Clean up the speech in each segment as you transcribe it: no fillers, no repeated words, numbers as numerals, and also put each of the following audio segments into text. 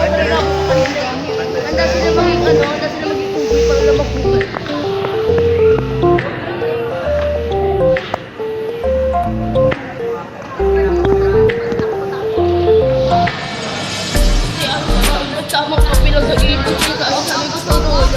Handa sila maging ugly para lang magbuhay. Tama ka bilang sa ibig ko sa sabi ko sa rola.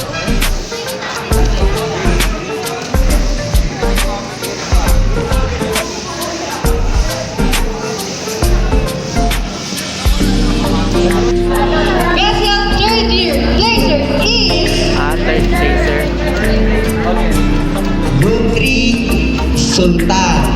Best young third year placer is Third placer. Group 3, Sultan.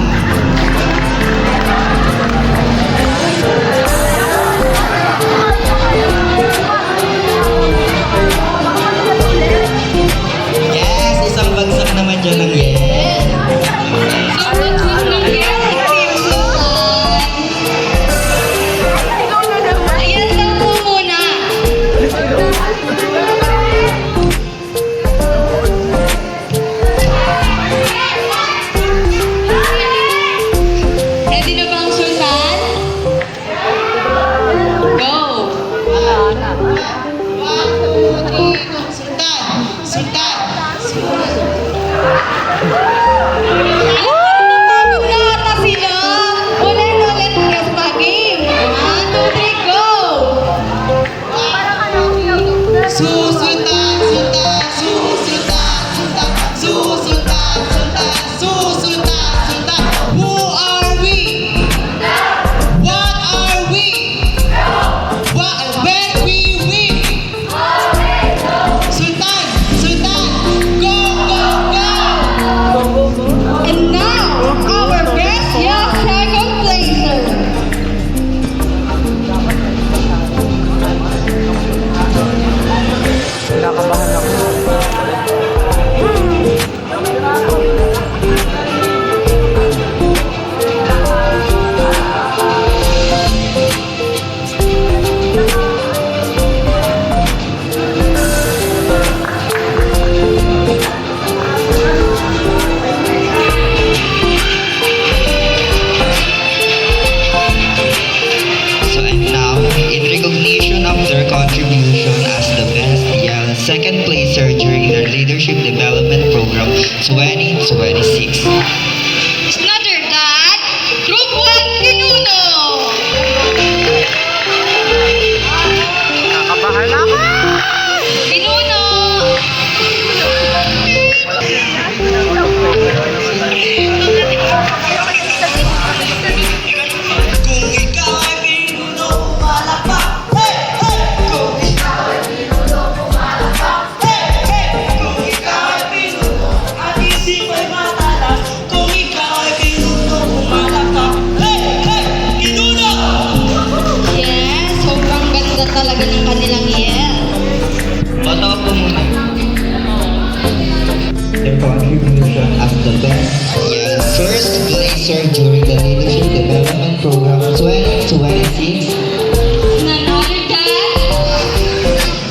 Yes, isang bagsak naman dyan ng yes. sobrang sweet ng yes. Ayan lang po muna. Ready na bang Sultan? Go! Napapagod na ata sila. Ulit, guess pa game. 1, 2, 3, go! Susultan, sultan, susultan, sultan, susultan, sultan, susultan, sultan. Who are we? What are we? When we win? Sultan, sultan, go, go, go! And now, our best young second placer. Kinakabahan ako. So and now, in recognition of their contribution as the best young second placer during their leadership development program 2026. It's another that, Group 1 Pinuno. Kinakabahan ako. Pinuno. Kung ikaw ay pinuno, malapa. Hey, hey! Kung ikaw ay pinuno, malapa. Hey, hey! Kung ikaw ay pinuno, ang isip ay matalas. Kung ikaw ay pinuno, malapa. Hey, hey! Pinuno! Yes, sobrang ganda talaga ng kanilang yell. Totoo po muna. Their contribution as the best young first placer during the leadership development program 2026. None other than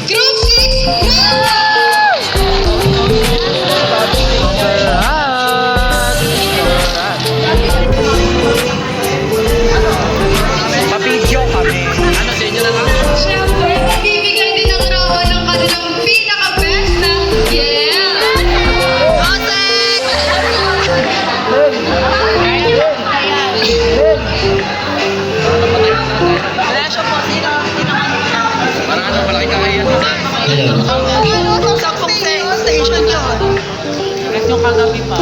Group 6 Nova. Mabidyo kami. Ano sa inyo na lang? Siyempre, magbibigay din ng rawan ng kanilang pinaka-best na yell. Otek! Parang ano, malaki kakayan. Hello. Sakong station yun. Rest yung kagabi pa.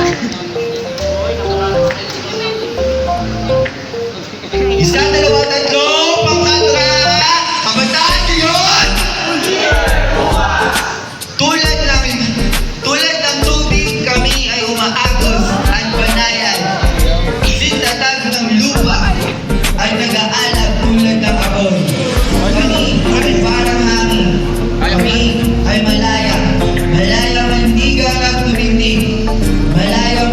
Isa, dalawa, tatlo, pangkatra! Kabataan niyo yun! Tulad ng tubig, kami ay umaagos at banayan. Sintatag ng lupa ay nag-aalab tulad ng apoy. Kami ay parang hangin. Kami ay malaya. Malaya mandigang at tumindig. Malayang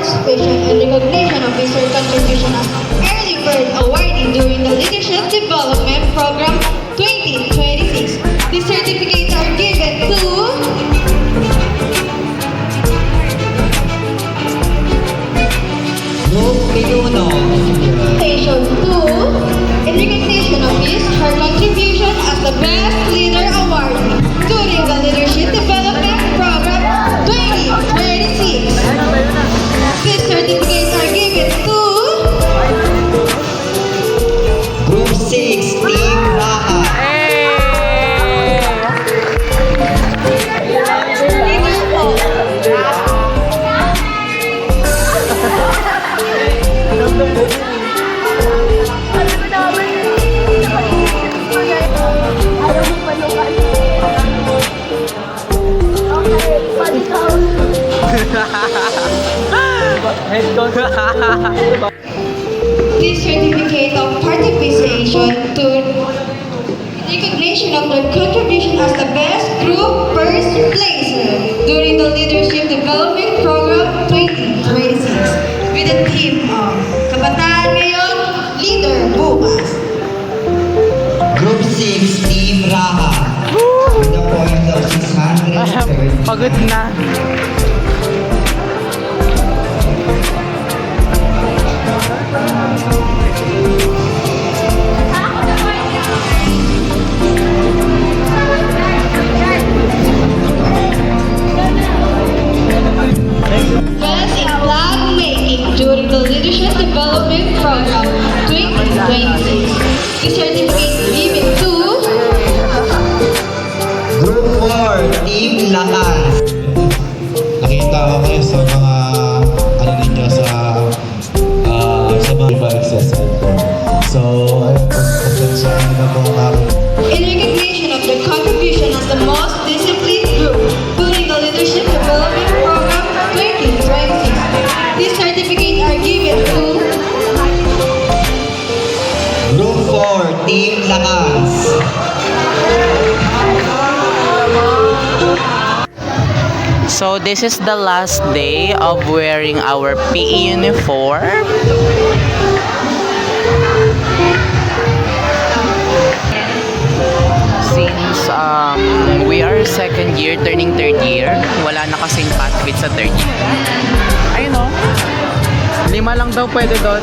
participation and recognition of his contribution as Early Bird Awardee during the Leadership Development Program 2026. These certificates are given to Group Pinuno. Station 2 in recognition of her contribution as the Best Leader Awardee during the Leadership Development Program 2026. These certificates are given to Group 6, Team Raha. Leader po. This certificate of participation to recognition of their contribution as the best group first placer during the Leadership Development Program 2026 with the theme of Kabataan Ngayon, Leader Bukas. Group 6, Team Raha. With a point of 630. Pagod na. Best in Flag Making during the Leadership Development Program 2026. The certificate is given to Group 4, Team Lakas. Nakita ko kayo sa mga ano ninyo sa mga assessment ko. So, ayun, pasensyahan niyo na po ang aking in recognition of their contribution as the most disciplined group during the Leadership Development Program 2026. These certificates are given to Group 4, Team Lakas. So this is the last day of wearing our PE uniform. Since we are second year turning third year, wala na kasing outfit sa third year. Ayun o. 5 lang daw pwede doon.